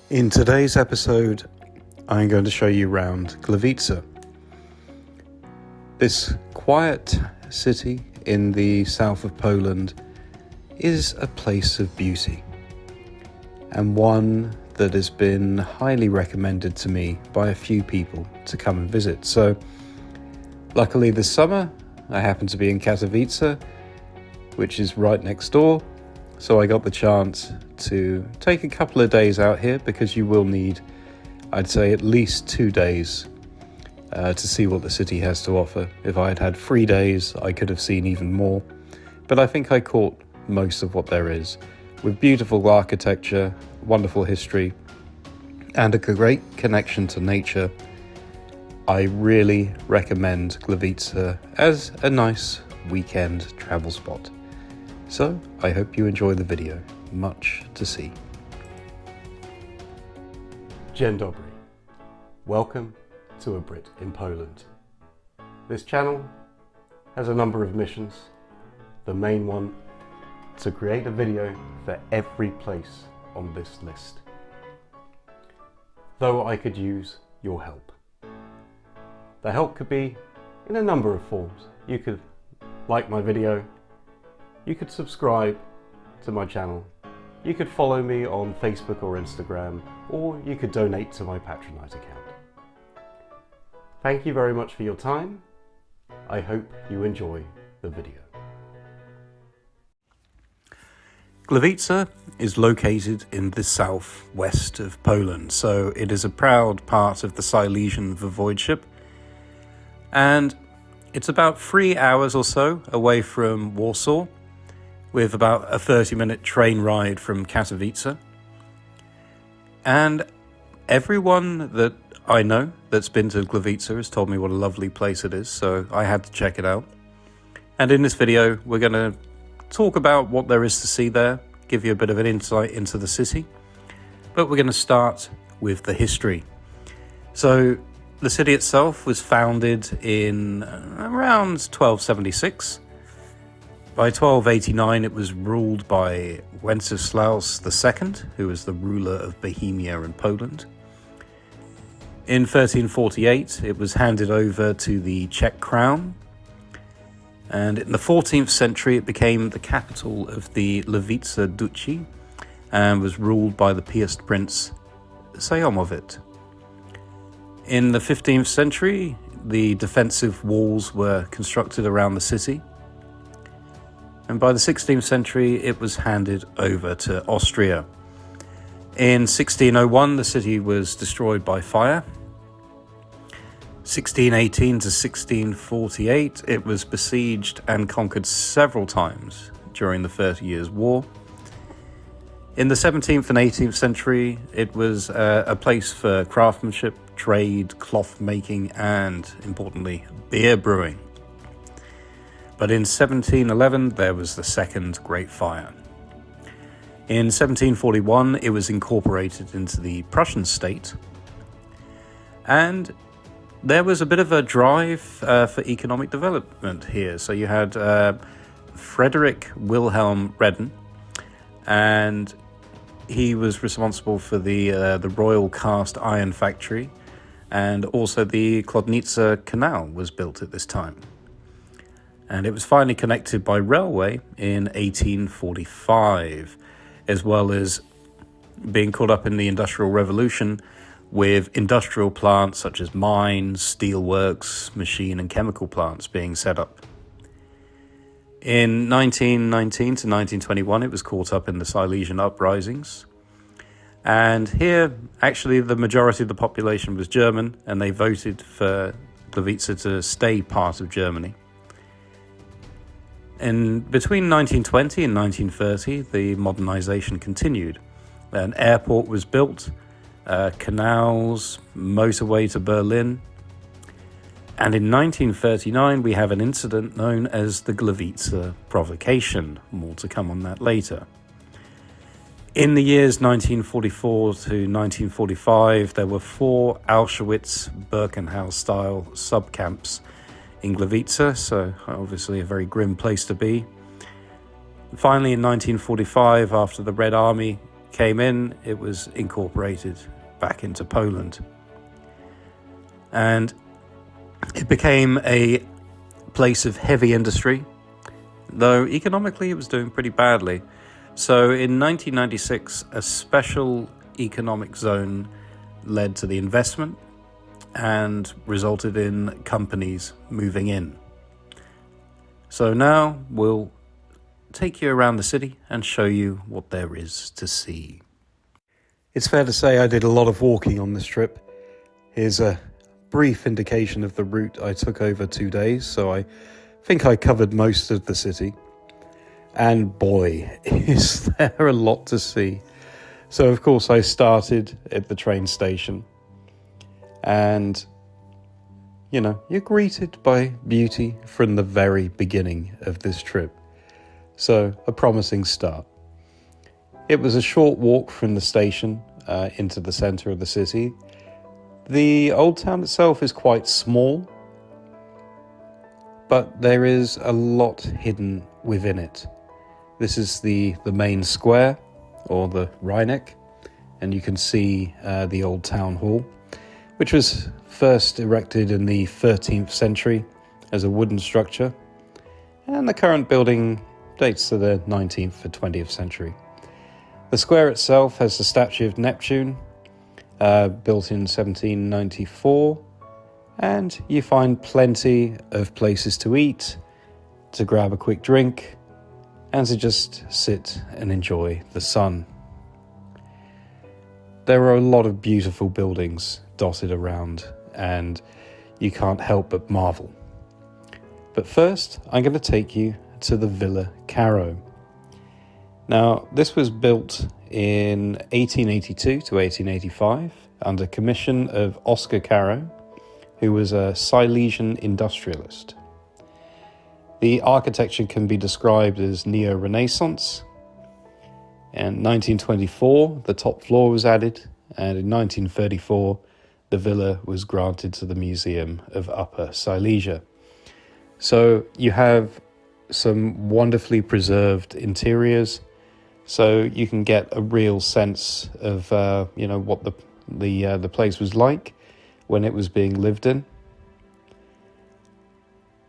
In today's episode, I'm going to show you around Gliwice. This quiet city in the south of Poland is a place of beauty, and one that has been highly recommended to me by a few people to come and visit. So, luckily this summer, I happen to be in Katowice, which is right next door. So I got the chance to take a couple of days out here because you will need, I'd say, at least 2 days to see what the city has to offer. If I had had 3 days, I could have seen even more. But I think I caught most of what there is, with beautiful architecture, wonderful history, and a great connection to nature. I really recommend Gliwice as a nice weekend travel spot. So, I hope you enjoy the video. Much to see. Dzień dobry. Welcome to A Brit in Poland. This channel has a number of missions. The main one, to create a video for every place on this list. Though I could use your help. The help could be in a number of forms. You could like my video. You could subscribe to my channel, you could follow me on Facebook or Instagram, or you could donate to my Patronite account. Thank you very much for your time. I hope you enjoy the video. Gliwice is located in the southwest of Poland, so it is a proud part of the Silesian Voivodeship, and it's about 3 hours or so away from Warsaw, with about a 30-minute train ride from Katowice. And everyone that I know that's been to Gliwice has told me what a lovely place it is, so I had to check it out. And in this video, we're going to talk about what there is to see there, give you a bit of an insight into the city, but we're going to start with the history. So the city itself was founded in around 1276. By 1289, it was ruled by Wenceslaus II, who was the ruler of Bohemia and Poland. In 1348, it was handed over to the Czech crown. And in the 14th century, it became the capital of the Gliwice Duchy and was ruled by the Piast Prince Sajomovic. In the 15th century, the defensive walls were constructed around the city. And by the 16th century, it was handed over to Austria. In 1601, the city was destroyed by fire. 1618 to 1648, it was besieged and conquered several times during the 30 Years' War. In the 17th and 18th century, it was a place for craftsmanship, trade, cloth making, and, importantly, beer brewing. But in 1711, there was the Second Great Fire. In 1741, it was incorporated into the Prussian state. And there was a bit of a drive for economic development here. So you had Frederick Wilhelm Reden, and he was responsible for the Royal Cast Iron Factory, and also the Kłodnica Canal was built at this time. And it was finally connected by railway in 1845, as well as being caught up in the Industrial Revolution with industrial plants such as mines, steelworks, machine and chemical plants being set up. In 1919 to 1921, it was caught up in the Silesian uprisings. And here, actually, the majority of the population was German, and they voted for Gliwice to stay part of Germany. And between 1920 and 1930, the modernization continued. An airport was built, canals, motorway to Berlin. And in 1939, we have an incident known as the Gliwice provocation. More to come on that later. In the years 1944 to 1945, there were 4 Auschwitz-Birkenau-style subcamps in Gliwice, so obviously a very grim place to be. Finally, in 1945, after the Red Army came in, it was incorporated back into Poland. And it became a place of heavy industry, though economically it was doing pretty badly. So in 1996, a special economic zone led to the investment and resulted in companies moving in. So now we'll take you around the city and show you what there is to see. It's fair to say I did a lot of walking on this trip. Here's a brief indication of the route I took over 2 days, so I think I covered most of the city. And boy, is there a lot to see. So of course I started at the train station, and you're greeted by beauty from the very beginning of this trip. So a promising start. It was a short walk from the station into the centre of the city. The old town itself is quite small, but there is a lot hidden within it. This is the main square, or the Rheineck, and you can see the old town hall, which was first erected in the 13th century as a wooden structure, and the current building dates to the 19th or 20th century. The square itself has the statue of Neptune, built in 1794, and you find plenty of places to eat, to grab a quick drink, and to just sit and enjoy the sun. There are a lot of beautiful buildings dotted around, and you can't help but marvel. But first, I'm going to take you to the Villa Caro. Now, this was built in 1882 to 1885 under commission of Oscar Caro, who was a Silesian industrialist. The architecture can be described as neo-Renaissance. In 1924, the top floor was added, and in 1934, the villa was granted to the Museum of Upper Silesia. So you have some wonderfully preserved interiors, so you can get a real sense of what the place was like when it was being lived in.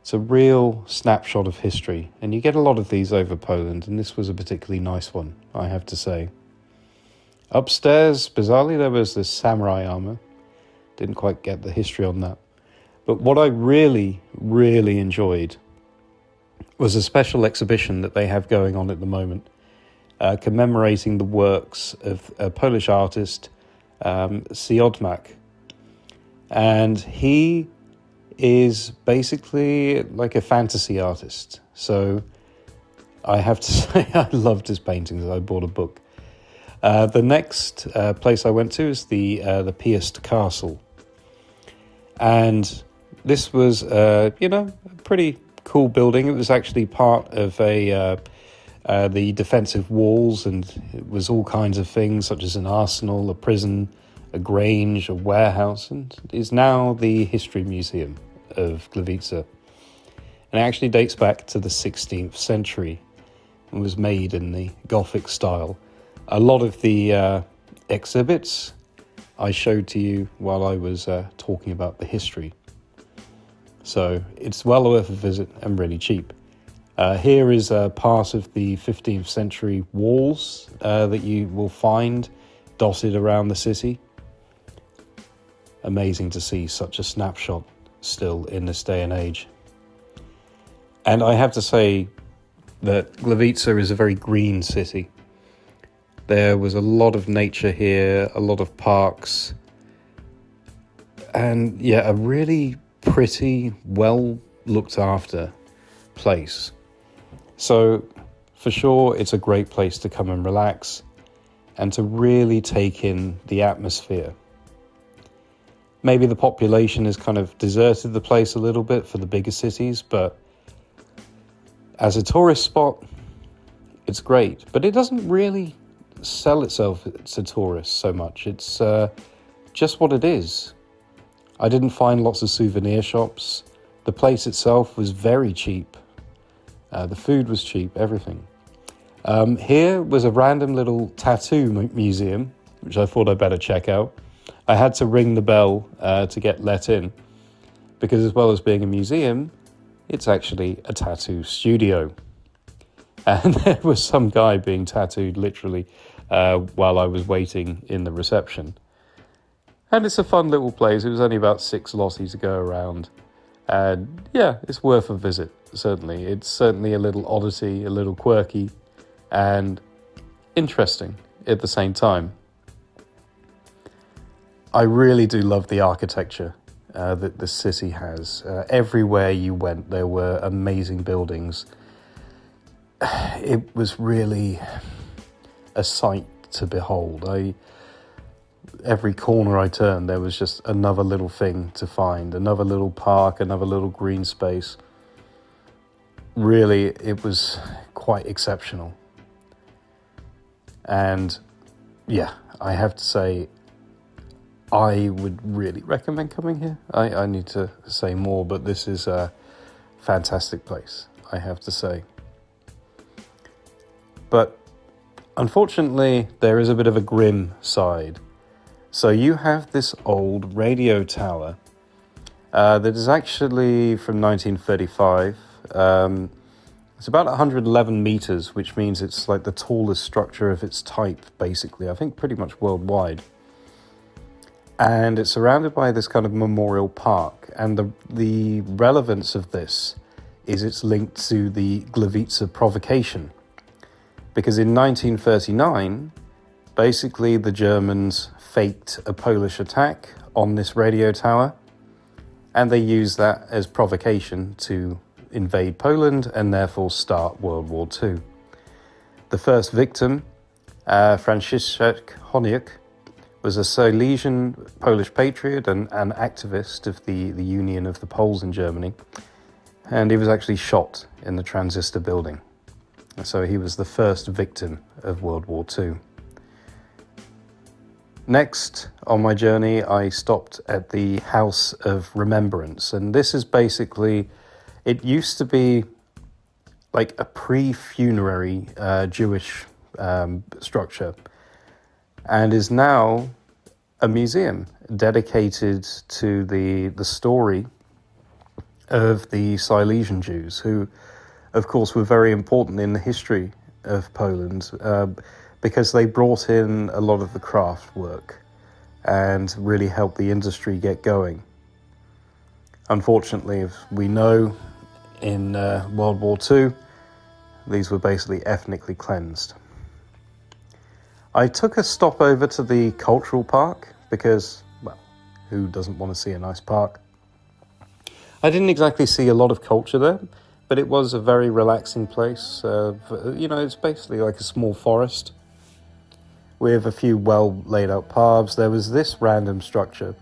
It's a real snapshot of history, and you get a lot of these over Poland, and this was a particularly nice one, I have to say. Upstairs, bizarrely, there was this samurai armor. Didn't quite get the history on that. But what I really, really enjoyed was a special exhibition that they have going on at the moment, commemorating the works of a Polish artist, Siodmak. And he is basically like a fantasy artist. So I have to say I loved his paintings. I bought a book. The next place I went to is the Piast Castle. And this was, a pretty cool building. It was actually part of the defensive walls, and it was all kinds of things, such as an arsenal, a prison, a grange, a warehouse, and is now the History Museum of Gliwice. And it actually dates back to the 16th century and was made in the Gothic style. A lot of the exhibits I showed to you while I was talking about the history. So it's well worth a visit and really cheap. Here is a part of the 15th century walls that you will find dotted around the city. Amazing to see such a snapshot still in this day and age. And I have to say that Gliwice is a very green city. There was a lot of nature here, a lot of parks, and a really pretty, well looked after place. So for sure, it's a great place to come and relax and to really take in the atmosphere. Maybe the population has kind of deserted the place a little bit for the bigger cities, but as a tourist spot, it's great. But it doesn't really sell itself to tourists so much. It's just what it is. I didn't find lots of souvenir shops. The place itself was very cheap. The food was cheap, everything. Here was a random little tattoo museum, which I thought I'd better check out. I had to ring the bell to get let in, because as well as being a museum, it's actually a tattoo studio. And there was some guy being tattooed literally while I was waiting in the reception. And it's a fun little place. It was only about 6 lotties to go around. And yeah, it's worth a visit, certainly. It's certainly a little oddity, a little quirky, and interesting at the same time. I really do love the architecture that the city has. Everywhere you went, there were amazing buildings. It was really a sight to behold. Every corner I turned, there was just another little thing to find, another little park, another little green space. Really, it was quite exceptional. And yeah, I have to say, I would really recommend coming here. I need to say more, but this is a fantastic place, I have to say. But unfortunately, there is a bit of a grim side. So you have this old radio tower that is actually from 1935. It's about 111 meters, which means it's like the tallest structure of its type, basically, I think pretty much worldwide. And it's surrounded by this kind of memorial park. And the relevance of this is it's linked to the Gliwice provocation. Because in 1939, basically the Germans faked a Polish attack on this radio tower, and they used that as provocation to invade Poland and therefore start World War II. The first victim, Franciszek Honiuk, was a Silesian Polish patriot and an activist of the Union of the Poles in Germany, and he was actually shot in the transistor building. So he was the first victim of World War II. Next on my journey, I stopped at the House of Remembrance, and this is basically, it used to be like a pre-funerary Jewish structure, and is now a museum dedicated to the story of the Silesian Jews, who, of course, were very important in the history of Poland because they brought in a lot of the craft work and really helped the industry get going. Unfortunately, as we know, in World War II, these were basically ethnically cleansed. I took a stop over to the cultural park because, well, who doesn't want to see a nice park? I didn't exactly see a lot of culture there, but it was a very relaxing place. It's basically like a small forest with a few well laid out paths. There was this random structure,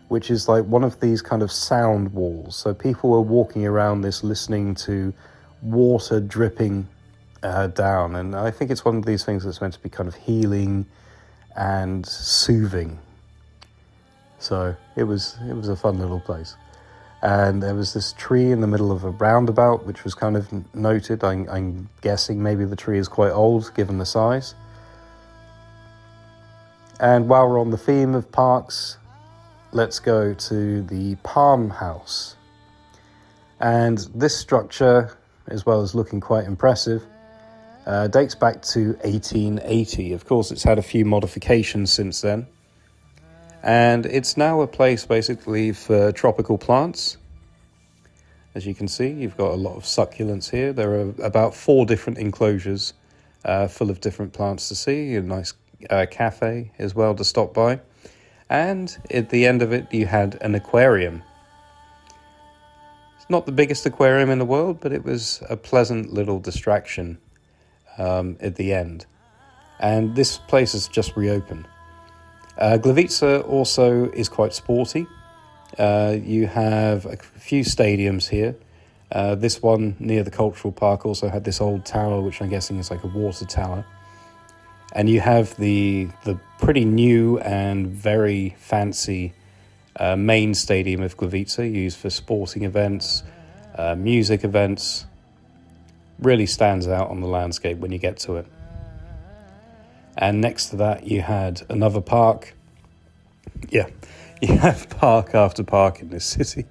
which is like one of these kind of sound walls. So people were walking around this listening to water dripping down. And I think it's one of these things that's meant to be kind of healing and soothing. So it was a fun little place. And there was this tree in the middle of a roundabout, which was kind of noted. I'm guessing maybe the tree is quite old, given the size. And while we're on the theme of parks, let's go to the Palm House. And this structure, as well as looking quite impressive, dates back to 1880. Of course, it's had a few modifications since then. And it's now a place basically for tropical plants. As you can see, you've got a lot of succulents here. There are about 4 different enclosures full of different plants to see. A nice cafe as well to stop by. And at the end of it, you had an aquarium. It's not the biggest aquarium in the world, but it was a pleasant little distraction at the end. And this place has just reopened. Gliwice also is quite sporty. You have a few stadiums here. This one near the cultural park also had this old tower, which I'm guessing is like a water tower. And you have the pretty new and very fancy main stadium of Gliwice, used for sporting events, music events. really stands out on the landscape when you get to it. And next to that, you had another park. Yeah, you have park after park in this city,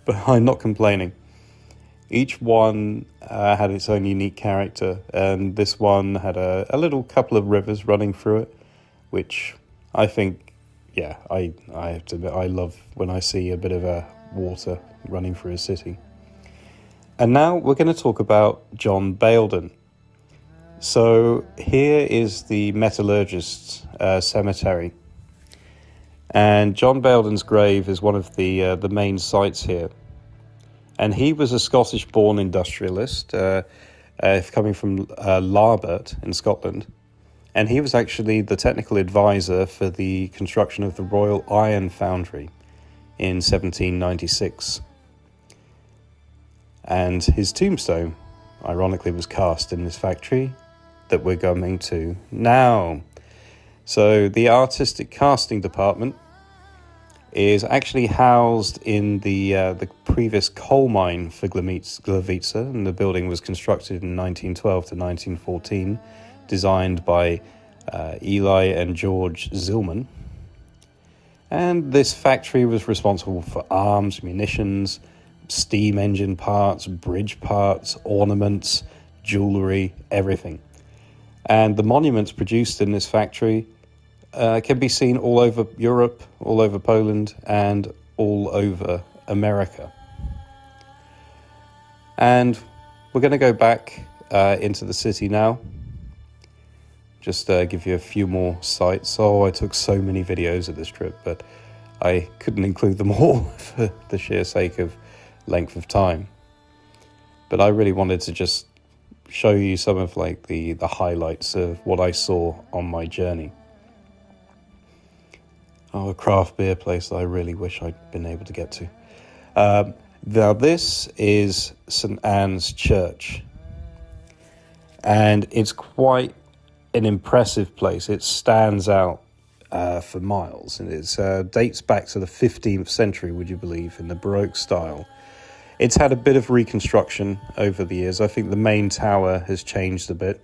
but I'm not complaining. Each one had its own unique character, and this one had a little couple of rivers running through it, which I think, I have to admit, I love when I see a bit of water running through a city. And now we're going to talk about John Bayldon. So here is the metallurgist's cemetery. And John Bayldon's grave is one of the main sites here. And he was a Scottish-born industrialist, coming from Larbert in Scotland. And he was actually the technical advisor for the construction of the Royal Iron Foundry in 1796. And his tombstone, ironically, was cast in this factory that we're coming to now. So the artistic casting department is actually housed in the previous coal mine for Gliwice, and the building was constructed in 1912 to 1914, designed by Eli and George Zillman. And this factory was responsible for arms, munitions, steam engine parts, bridge parts, ornaments, jewellery, everything. And the monuments produced in this factory can be seen all over Europe, all over Poland, and all over America. And we're going to go back into the city now. Just give you a few more sights. Oh, I took so many videos of this trip, but I couldn't include them all for the sheer sake of length of time. But I really wanted to just show you some of the highlights of what I saw on my journey. Oh, a craft beer place that I really wish I'd been able to get to. Now this is St. Anne's Church, and it's quite an impressive place. It stands out for miles, and it dates back to the 15th century, would you believe, in the Baroque style. It's had a bit of reconstruction over the years. I think the main tower has changed a bit,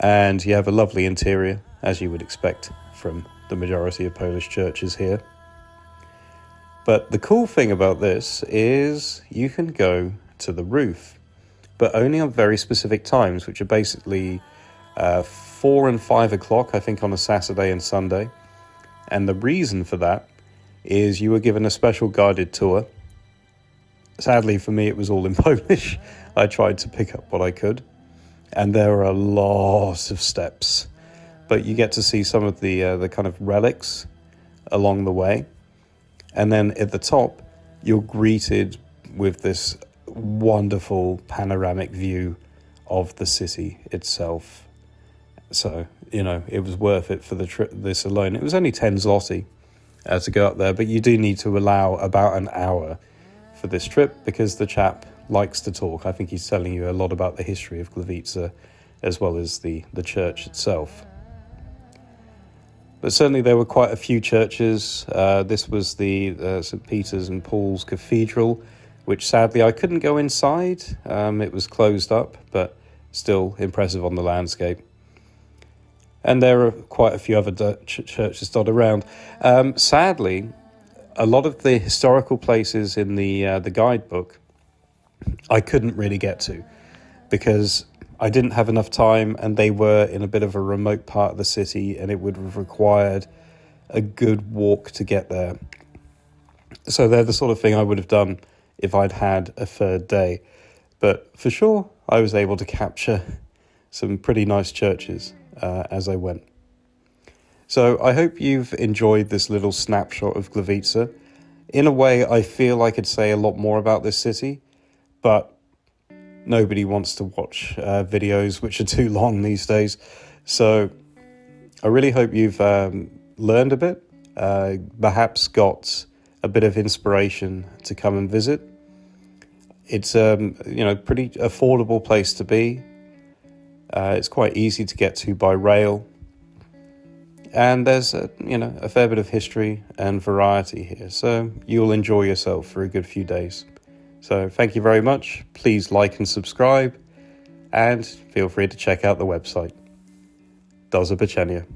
and you have a lovely interior, as you would expect from the majority of Polish churches here. But the cool thing about this is you can go to the roof, but only on very specific times, which are basically 4 and 5 o'clock, I think, on a Saturday and Sunday. And the reason for that is you were given a special guided tour. Sadly for me, it was all in Polish. I tried to pick up what I could, and there are a lot of steps. But you get to see some of the kind of relics along the way. And then at the top, you're greeted with this wonderful panoramic view of the city itself. So, it was worth it for the trip, this alone. It was only 10 zloty to go up there, but you do need to allow about an hour for this trip because the chap likes to talk. I think he's telling you a lot about the history of Gliwice as well as the church itself. But certainly there were quite a few churches. This was the St. Peter's and Paul's Cathedral, which sadly I couldn't go inside. It was closed up, but still impressive on the landscape. And there are quite a few other churches dotted around. Sadly, a lot of the historical places in the guidebook I couldn't really get to because I didn't have enough time, and they were in a bit of a remote part of the city, and it would have required a good walk to get there. So they're the sort of thing I would have done if I'd had a third day. But for sure, I was able to capture some pretty nice churches as I went. So I hope you've enjoyed this little snapshot of Gliwice. In a way, I feel I could say a lot more about this city, but nobody wants to watch videos which are too long these days. So I really hope you've learned a bit, perhaps got a bit of inspiration to come and visit. It's pretty affordable place to be. It's quite easy to get to by rail. And there's a fair bit of history and variety here. So you'll enjoy yourself for a good few days. So thank you very much. Please like and subscribe, and feel free to check out the website. Do zobaczenia.